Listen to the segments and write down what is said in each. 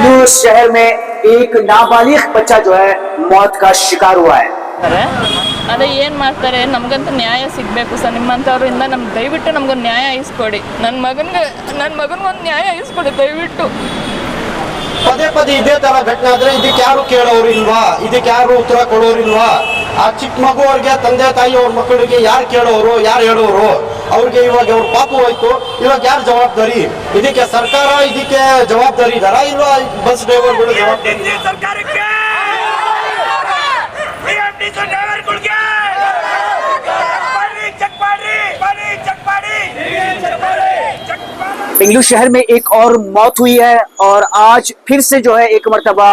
बेंगलुरु शहर में एक नाबालिग बच्चा जो है मौत का शिकार हुआ है। ಅದೇ ಏನು ಮಾಡ್ತಾರೆ, ನಮಗಂತೂ ನ್ಯಾಯ ಸಿಗಬೇಕು ಸರ್. ನಿಮ್ಮಂಥವ್ರಿಂದ ನಮ್ಗೆ ದಯವಿಟ್ಟು ನಮ್ಗೊಂದು ನ್ಯಾಯ ಇಸ್ಕೊಡಿ. ನನ್ನ ಮಗನಿಗೊಂದು ನ್ಯಾಯ ಇಸ್ಕೊಡಿ ದಯವಿಟ್ಟು. ಪದೇ ಪದೇ ಇದೇ ತರ ಘಟನೆ ಆದ್ರೆ ಇದಕ್ಕೆ ಯಾರು ಕೇಳೋರು ಇಲ್ವಾ? ಇದಕ್ಕೆ ಯಾರು ಉತ್ತರ ಕೊಡೋರು ಇಲ್ವಾ? ಆ ಚಿಕ್ಕ ಮಗು ಅವ್ರಿಗೆ ತಂದೆ ತಾಯಿ ಅವ್ರ ಮಕ್ಕಳಿಗೆ ಯಾರು ಕೇಳೋರು, ಯಾರು ಹೇಳೋರು? ಅವ್ರಿಗೆ ಇವಾಗ ಅವ್ರ ಪಾಪು ಹೋಯ್ತು, ಇವಾಗ ಯಾರು ಜವಾಬ್ದಾರಿ? ಇದಕ್ಕೆ ಸರ್ಕಾರ ಇದಕ್ಕೆ ಜವಾಬ್ದಾರಿ ಇದಾರ ಇಲ್ವಾ? ಬಸ್ ಡ್ರೈವರ್ಗಳು ಜವಾಬ್ದಾರಿ? बेंगलुरु शहर में एक और मौत हुई है और आज फिर से जो है एक मर्तबा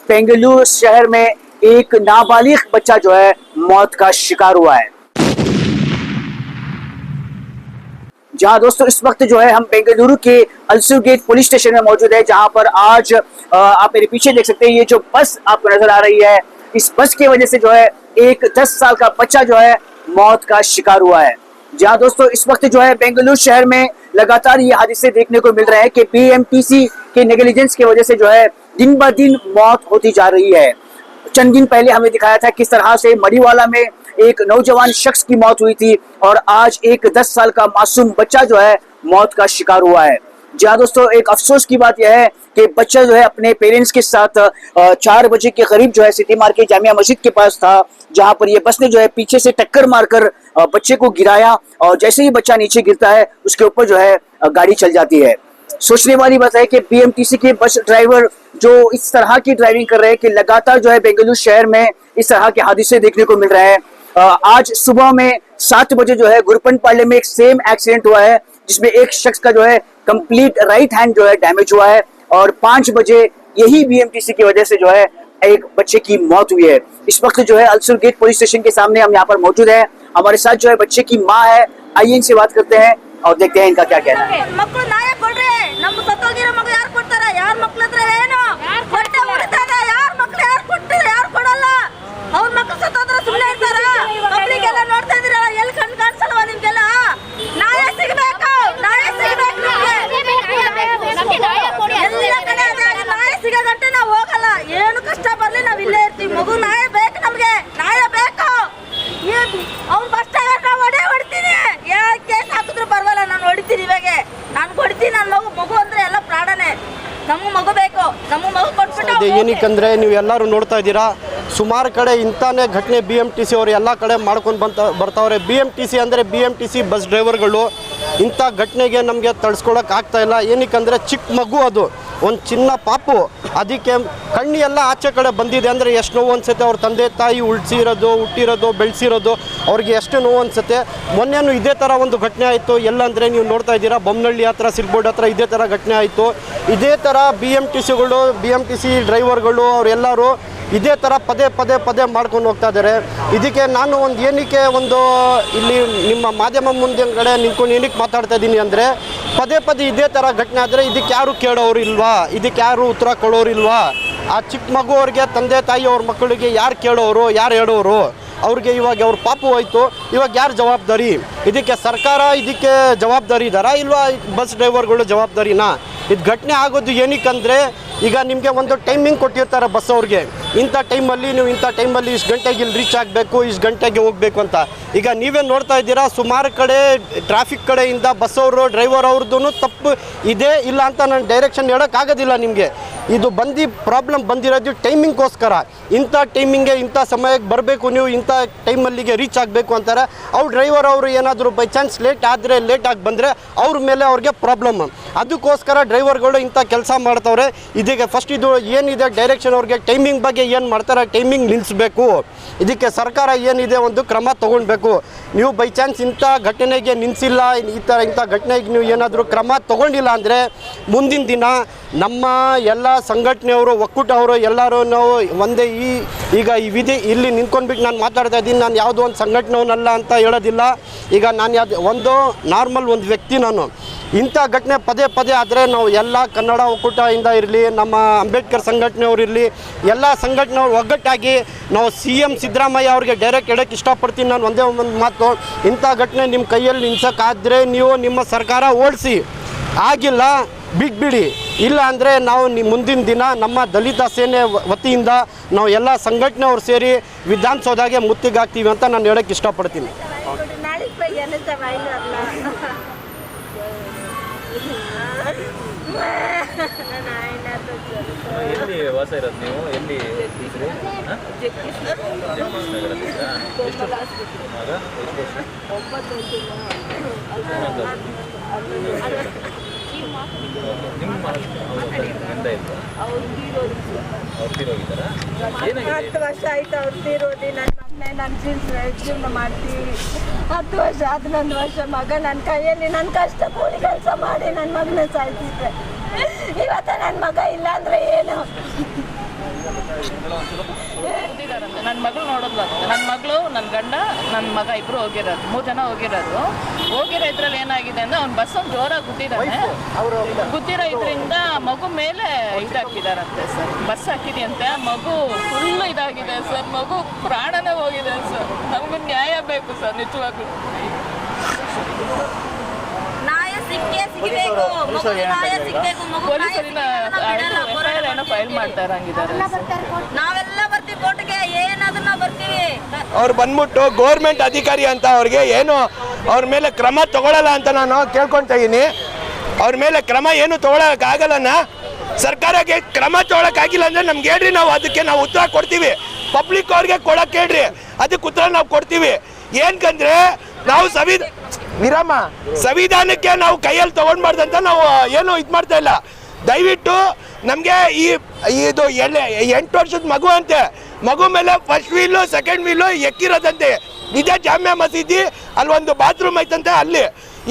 बेंगलुरु शहर में एक नाबालिग बच्चा जो है मौत का शिकार हुआ है। जहां दोस्तों इस वक्त जो है हम बेंगलुरु के अल्सुर गेट पुलिस स्टेशन में मौजूद है, जहां पर आज आप मेरे पीछे देख सकते हैं ये जो बस आपको नजर आ रही है, इस बस की वजह से जो है एक 10 साल का बच्चा जो है मौत का शिकार हुआ है। जहां दोस्तों इस वक्त जो है बेंगलुरु शहर में लगातार ये हादसे देखने को मिल रहे हैं कि बीएमटीसी के नेग्लिजेंस की वजह से जो है दिन ब दिन मौत होती जा रही है। चंद दिन पहले हमें दिखाया था किस तरह से मड़ीवाला में एक नौजवान शख्स की मौत हुई थी और आज एक 10 साल का मासूम बच्चा जो है मौत का शिकार हुआ है। जहाँ दोस्तों एक अफसोस की बात यह है कि बच्चा जो है अपने पेरेंट्स के साथ 4 बजे के करीब जो है सिटी मार्केट जामिया मस्जिद के पास था, जहाँ पर ये बस ने जो है पीछे से टक्कर मारकर बच्चे को गिराया और जैसे ही बच्चा नीचे गिरता है उसके ऊपर जो है गाड़ी चल जाती है। सोचने वाली बात है कि बीएमटीसी के बस ड्राइवर जो इस तरह की ड्राइविंग कर रहे हैं कि लगातार जो है बेंगलुरु शहर में इस तरह के हादसे देखने को मिल रहे हैं। आज सुबह में 7 बजे जो है गुरपनपाले में एक सेम एक्सीडेंट हुआ है, जिसमें एक शख्स का जो है कंप्लीट राइट हैंड जो है डैमेज हुआ है और 5 बजे यही बीएमटीसी की वजह से जो है एक बच्चे की मौत हुई है। इस वक्त जो है अल्सुर गेट पुलिस स्टेशन के सामने हम यहाँ पर मौजूद है। हमारे साथ जो है बच्चे की माँ है, आइए इनसे बात करते हैं और देखते हैं इनका क्या कहना है। ಏನಕ್ಕಂದ್ರೆ ನೀವು ಎಲ್ಲರೂ ನೋಡ್ತಾ ಇದ್ದೀರಾ, ಸುಮಾರು ಕಡೆ ಇಂತಾನೆ ಘಟನೆ BMTC ಅವರು ಎಲ್ಲ ಕಡೆ ಮಾಡ್ಕೊಂಡು ಬರ್ತಾವ್ರೆ. BMTC ಅಂದರೆ BMTC ಬಸ್ ಡ್ರೈವರ್ಗಳು ಇಂಥ ಘಟನೆಗೆ ನಮಗೆ ತಡ್ಸ್ಕೊಳಕ್ಕೆ ಆಗ್ತಾ ಇಲ್ಲ. ಏನಕ್ಕಂದರೆ ಚಿಕ್ಕ ಮಗು, ಅದು ಒಂದು ಚಿನ್ನ ಪಾಪು, ಅದಕ್ಕೆ ಕಣ್ಣು ಎಲ್ಲ ಆಚೆ ಕಡೆ ಬಂದಿದೆ ಅಂದರೆ ಎಷ್ಟು ನೋವು ಅನ್ಸುತ್ತೆ. ಅವ್ರ ತಂದೆ ತಾಯಿ ಹುಟ್ಟಿರೋದು ಬೆಳೆಸಿರೋದು ಅವ್ರಿಗೆ ಎಷ್ಟು ನೋವು ಅನ್ಸುತ್ತೆ. ಮೊನ್ನೆನೂ ಇದೇ ಥರ ಒಂದು ಘಟನೆ ಆಯಿತು. ಎಲ್ಲಂದರೆ ನೀವು ನೋಡ್ತಾ ಇದ್ದೀರಾ, ಬೊಮ್ಮನಹಳ್ಳಿ ಹತ್ರ ಸಿರ್ಬೋರ್ಡ್ ಹತ್ರ ಇದೇ ಥರ ಘಟನೆ ಆಯಿತು. ಇದೇ ಥರ BMTC ಡ್ರೈವರ್ಗಳು ಅವರೆಲ್ಲರೂ ಇದೇ ಥರ ಪದೇ ಮಾಡ್ಕೊಂಡು ಹೋಗ್ತಾ ಇದ್ದಾರೆ. ಇದಕ್ಕೆ ನಾನು ಏನಕ್ಕೆ ಇಲ್ಲಿ ನಿಮ್ಮ ಮಾಧ್ಯಮ ಮುಂದೆ ನಿಂತ್ಕೊಂಡು ಏನಕ್ಕೆ ಮಾತಾಡ್ತಾ ಇದ್ದೀನಿ ಅಂದರೆ, ಪದೇ ಇದೇ ಥರ ಘಟನೆ ಆದರೆ ಇದಕ್ಕೆ ಯಾರು ಕೇಳೋರು ಇಲ್ವಾ? ಇದಕ್ಕೆ ಯಾರು ಉತ್ತರ ಕೊಡೋರು ಇಲ್ವಾ? ಆ ಚಿಕ್ಕ ಮಗು ಅವ್ರಿಗೆ ತಂದೆ ತಾಯಿ ಅವ್ರ ಮಕ್ಕಳಿಗೆ ಯಾರು ಕೇಳೋರು, ಯಾರು ಹೇಳೋರು? ಅವ್ರಿಗೆ ಇವಾಗ ಅವ್ರ ಪಾಪು ಹೋಯ್ತು, ಇವಾಗ ಯಾರು ಜವಾಬ್ದಾರಿ? ಇದಕ್ಕೆ ಸರ್ಕಾರ ಇದಕ್ಕೆ ಜವಾಬ್ದಾರಿ ಇದ್ದಾರಾ ಇಲ್ವಾ? ಬಸ್ ಡ್ರೈವರ್ಗಳು ಜವಾಬ್ದಾರಿನಾ? ಇದು ಘಟನೆ ಆಗೋದು ಏನಕ್ಕಂದರೆ, ಈಗ ನಿಮಗೆ ಒಂದು ಟೈಮಿಂಗ್ ಕೊಟ್ಟಿರ್ತಾರೆ ಬಸ್ ಅವ್ರಿಗೆ, ಇಂಥ ಟೈಮಲ್ಲಿ ನೀವು ಇಂಥ ಟೈಮಲ್ಲಿ ಇಷ್ಟು ಗಂಟೆಗೆ ಇಲ್ಲಿ ರೀಚ್ ಆಗಬೇಕು, ಇಷ್ಟು ಗಂಟೆಗೆ ಹೋಗಬೇಕು ಅಂತ. ಈಗ ನೀವೇ ನೋಡ್ತಾ ಇದ್ದೀರಾ, ಸುಮಾರು ಕಡೆ ಟ್ರಾಫಿಕ್ ಕಡೆಯಿಂದ ಬಸ್ ಅವರು ಡ್ರೈವರ್ ಅವ್ರದ್ದು ತಪ್ಪು ಇದೆ ಇಲ್ಲ ಅಂತ ನಾನು ಡೈರೆಕ್ಷನ್ ಹೇಳೋಕ್ಕಾಗೋದಿಲ್ಲ ನಿಮಗೆ. ಇದು ಪ್ರಾಬ್ಲಮ್ ಬಂದಿರೋದು ಟೈಮಿಂಗ್ಗೋಸ್ಕರ. ಇಂಥ ಟೈಮಿಂಗ್ಗೆ ಇಂಥ ಸಮಯಕ್ಕೆ ಬರಬೇಕು, ನೀವು ಇಂಥ ಟೈಮಲ್ಲಿಗೆ ರೀಚ್ ಆಗಬೇಕು ಅಂತಾರೆ. ಅವ್ರು ಡ್ರೈವರ್ ಅವರು ಏನಾದರೂ ಬೈ ಚಾನ್ಸ್ ಲೇಟಾಗಿ ಬಂದರೆ ಅವ್ರ ಮೇಲೆ ಅವ್ರಿಗೆ ಪ್ರಾಬ್ಲಮ್. ಅದಕ್ಕೋಸ್ಕರ ಡ್ರೈವರ್ಗಳು ಇಂಥ ಕೆಲಸ ಮಾಡ್ತವ್ರೆ. ಇದಕ್ಕೆ ಫಸ್ಟ್ ಇದು ಏನಿದೆ ಡೈರೆಕ್ಷನ್ ಅವ್ರಿಗೆ ಟೈಮಿಂಗ್ ಬಗ್ಗೆ ಏನು ಮಾಡ್ತಾರೆ, ಟೈಮಿಂಗ್ ನಿಲ್ಲಿಸಬೇಕು. ಇದಕ್ಕೆ ಸರ್ಕಾರ ಏನಿದೆ ಒಂದು ಕ್ರಮ ತೊಗೊಳ್ಬೇಕು. ನೀವು ಬೈ ಚಾನ್ಸ್ ಇಂಥ ಘಟನೆಗೆ ನಿಲ್ಲಿಸಿಲ್ಲ, ಇಂಥ ಘಟನೆಗೆ ನೀವು ಏನಾದರೂ ಕ್ರಮ ತೊಗೊಂಡಿಲ್ಲ ಅಂದರೆ ಮುಂದಿನ ದಿನ ನಮ್ಮ ಎಲ್ಲ ಸಂಘಟನೆಯವರು, ಒಕ್ಕೂಟವರು ಎಲ್ಲರೂ ನಾವು ಒಂದೇ ಈಗ ಈ ಇಲ್ಲಿ ನಿಂತ್ಕೊಂಡ್ಬಿಟ್ಟು ನಾನು ಮಾತಾಡ್ತಾ ಇದ್ದೀನಿ. ನಾನು ಯಾವುದೋ ಒಂದು ಸಂಘಟನೆಯವನಲ್ಲ ಅಂತ ಹೇಳೋದಿಲ್ಲ. ಈಗ ನಾನು ಒಂದು ನಾರ್ಮಲ್ ಒಂದು ವ್ಯಕ್ತಿ. ನಾನು ಇಂಥ ಘಟನೆ ಪದೇ ಆದರೆ ನಾವು ಎಲ್ಲ ಕನ್ನಡ ಒಕ್ಕೂಟದಿಂದ ಇರಲಿ, ನಮ್ಮ ಅಂಬೇಡ್ಕರ್ ಸಂಘಟನೆಯವರು ಇರಲಿ, ಎಲ್ಲ ಸಂಘಟನೆಯವರು ಒಗ್ಗಟ್ಟಾಗಿ ನಾವು CM ಸಿದ್ದರಾಮಯ್ಯ ಅವ್ರಿಗೆ ಡೈರೆಕ್ಟ್ ಹೇಳೋಕ್ಕೆ ಇಷ್ಟಪಡ್ತೀನಿ. ನಾನು ಒಂದೇ ಒಂದು ಮಾತು, ಇಂಥ ಘಟನೆ ನಿಮ್ಮ ಕೈಯಲ್ಲಿ ನಿಲ್ಸೋಕ್ಕಾದರೆ ನೀವು ನಿಮ್ಮ ಸರ್ಕಾರ ಓಡಿಸಿ, ಆಗಿಲ್ಲ ಬಿಟ್ಬಿಡಿ. ಇಲ್ಲ ಅಂದರೆ ನಾವು ಮುಂದಿನ ದಿನ ನಮ್ಮ ದಲಿತ ಸೇನೆ ವತಿಯಿಂದ ನಾವು ಎಲ್ಲ ಸಂಘಟನೆಯವ್ರು ಸೇರಿ ವಿಧಾನಸೌಧಗೆ ಮುತ್ತಿಗಾಗ್ತೀವಿ ಅಂತ ನಾನು ಹೇಳೋಕ್ಕೆ ಇಷ್ಟಪಡ್ತೀನಿ. ಎಲ್ಲಿ ವಾಸ ಇರೋದು ನೀವು? ಎಲ್ಲಿ ಹತ್ತು ವರ್ಷ ಆಯ್ತು ಅವ್ರು ತೀರೋದಿ. ನನ್ನ ಮಗನೇ ನನ್ನ ಜೀವನ ಮಾಡ್ತೀವಿ. 10 ವರ್ಷ 11 ವರ್ಷ ಮಗ ನನ್ನ ಕೈಯಲ್ಲಿ ನನ್ನ ಕಷ್ಟ ಕೂಲಿ ಕೆಲಸ ಮಾಡಿ ನನ್ನ ಮಗನ ಸಾಯ್ತಿದ್ದೆ. ಇವತ್ತ ನನ್ನ ಮಗ ಇಲ್ಲ ಅಂದ್ರೆ ಏನು? ನನ್ನ ಮಗಳು ನೋಡೋದು ನನ್ನ ಮಗಳು ನನ್ನ ಗಂಡ ನನ್ನ ಮಗ ಇಬ್ರು ಹೋಗಿರೋದು 3 ಜನ ಹೋಗಿರೋ ಇದ್ರಲ್ಲಿ ಏನಾಗಿದೆ ಅಂದ್ರೆ ಅವ್ನು ಬಸ್ ಒಂದು ಜೋರಾಗಿ ಗುದ್ದಿರೋ ಇದರಿಂದ ಮಗು ಮೇಲೆ ಇದಾಕಿದಾರಂತೆ ಸರ್. ಬಸ್ ಹಾಕಿದೆಯಂತೆ, ಮಗು ಫುಲ್ ಇದಾಗಿದೆ ಸರ್. ಮಗು ಪ್ರಾಣನೇ ಹೋಗಿದೆ ಸರ್. ನಮಗೂ ನ್ಯಾಯ ಬೇಕು ಸರ್ ನಿಜವಾಗ್ಲೂ. ಪೊಲೀಸರಿನ ಫೈಲ್ ಮಾಡ್ತಾ ಇರಂಗಿದ್ದಾರೆ. ನಾವೆಲ್ಲ ಬರ್ತೀವಿ ಕೋರ್ಟ್ಗೆ, ಏನಾದ್ರೂ ಬರ್ತೀವಿ. ಅವ್ರು ಬಂದ್ಬಿಟ್ಟು ಗೌರ್ಮೆಂಟ್ ಅಧಿಕಾರಿ ಅಂತ ಅವ್ರಿಗೆ ಏನು ಅವ್ರ ಮೇಲೆ ಕ್ರಮ ತಗೊಳ್ಳಲ್ಲ ಅಂತ ನಾನು ಕೇಳ್ಕೊಳ್ತಾ ಇದ್ದೀನಿ. ಅವ್ರ ಮೇಲೆ ಕ್ರಮ ಏನು ತಗೊಳಕ್ಕಾಗಲ್ಲಣ್ಣ. ಸರ್ಕಾರಕ್ಕೆ ಕ್ರಮ ತಗೊಳಕ್ಕಾಗಿಲ್ಲ ಅಂದರೆ ನಮ್ಗೆ ಹೇಳ್ರಿ, ನಾವು ಅದಕ್ಕೆ ನಾವು ಉತ್ತರ ಕೊಡ್ತೀವಿ. ಪಬ್ಲಿಕ್ ಅವ್ರಿಗೆ ಕೊಡಕ್ಕೆ ಹೇಳ್ರಿ, ಅದಕ್ಕೆ ಉತ್ತರ ನಾವು ಕೊಡ್ತೀವಿ. ಏನಕ್ಕಂದ್ರೆ ನಾವು ಸಂವಿಧಾನಕ್ಕೆ ನಾವು ಕೈಯಲ್ಲಿ ತಗೊಂಡ್ಬಾರ್ದಂತ ನಾವು ಏನು ಇದು ಮಾಡ್ತಾ ಇಲ್ಲ. ದಯವಿಟ್ಟು ನಮಗೆ ಇದು 8 ವರ್ಷದ ಮಗು ಅಂತೆ, ಮಗು ಮೇಲೆ ಫಸ್ಟ್ ವೀಲು ಸೆಕೆಂಡ್ ವೀಲು ಎಕ್ಕಿರೋದಂತೆ. ಇದೇ ಜಾಮಿಯಾ ಮಸೀದಿ ಅಲ್ಲಿ ಒಂದು ಬಾತ್ರೂಮ್ ಐತಂತೆ. ಅಲ್ಲಿ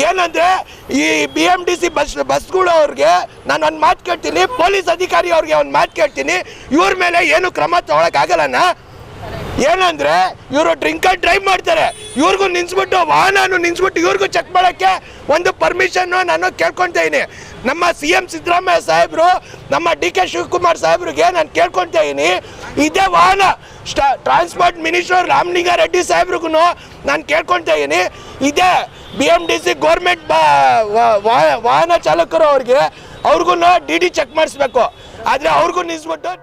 ಏನಂದರೆ ಈ BMTC ಬಸ್ಗಳು ಅವ್ರಿಗೆ ನಾನು ಒಂದು ಮಾತು ಕೇಳ್ತೀನಿ, ಪೊಲೀಸ್ ಅಧಿಕಾರಿ ಅವ್ರಿಗೆ ಒಂದು ಮಾತು ಕೇಳ್ತೀನಿ, ಇವ್ರ ಮೇಲೆ ಏನು ಕ್ರಮ ತಗೊಳಕ್ಕಾಗಲ್ಲಣ್ಣ. ಏನಂದರೆ ಇವರು ಡ್ರಿಂಕ್ ಆ್ಯಂಡ್ ಡ್ರೈವ್ ಮಾಡ್ತಾರೆ, ಇವ್ರಿಗೂ ನಿಲ್ಲಿಸ್ಬಿಟ್ಟು ವಾಹನ ನಿಲ್ಲಿಸ್ಬಿಟ್ಟು ಇವ್ರಿಗೂ ಚೆಕ್ ಮಾಡೋಕ್ಕೆ ಒಂದು ಪರ್ಮಿಷನ್ನು ನಾನು ಕೇಳ್ಕೊಳ್ತಾ ಇದ್ದೀನಿ. ನಮ್ಮ CM ಸಿದ್ದರಾಮಯ್ಯ ಸಾಹೇಬರು, ನಮ್ಮ DK ಶಿವಕುಮಾರ್ ಸಾಹೇಬ್ರಿಗೆ ನಾನು ಕೇಳ್ಕೊಳ್ತಾ ಇದ್ದೀನಿ. ಇದೇ ವಾಹನ ಟ್ರಾನ್ಸ್ಪೋರ್ಟ್ ಮಿನಿಸ್ಟರ್ ರಾಮಲಿಂಗಾರೆಡ್ಡಿ ಸಾಹೇಬ್ರಿಗೂ ನಾನು ಕೇಳ್ಕೊಳ್ತಾ ಇದ್ದೀನಿ. ಇದೇ BMTC ಗೌರ್ಮೆಂಟ್ ವಾಹನ ಚಾಲಕರು ಅವ್ರಿಗೂ DD ಚೆಕ್ ಮಾಡಿಸ್ಬೇಕು. ಆದರೆ ಅವ್ರಿಗೂ ನಿಲ್ಲಿಸ್ಬಿಟ್ಟು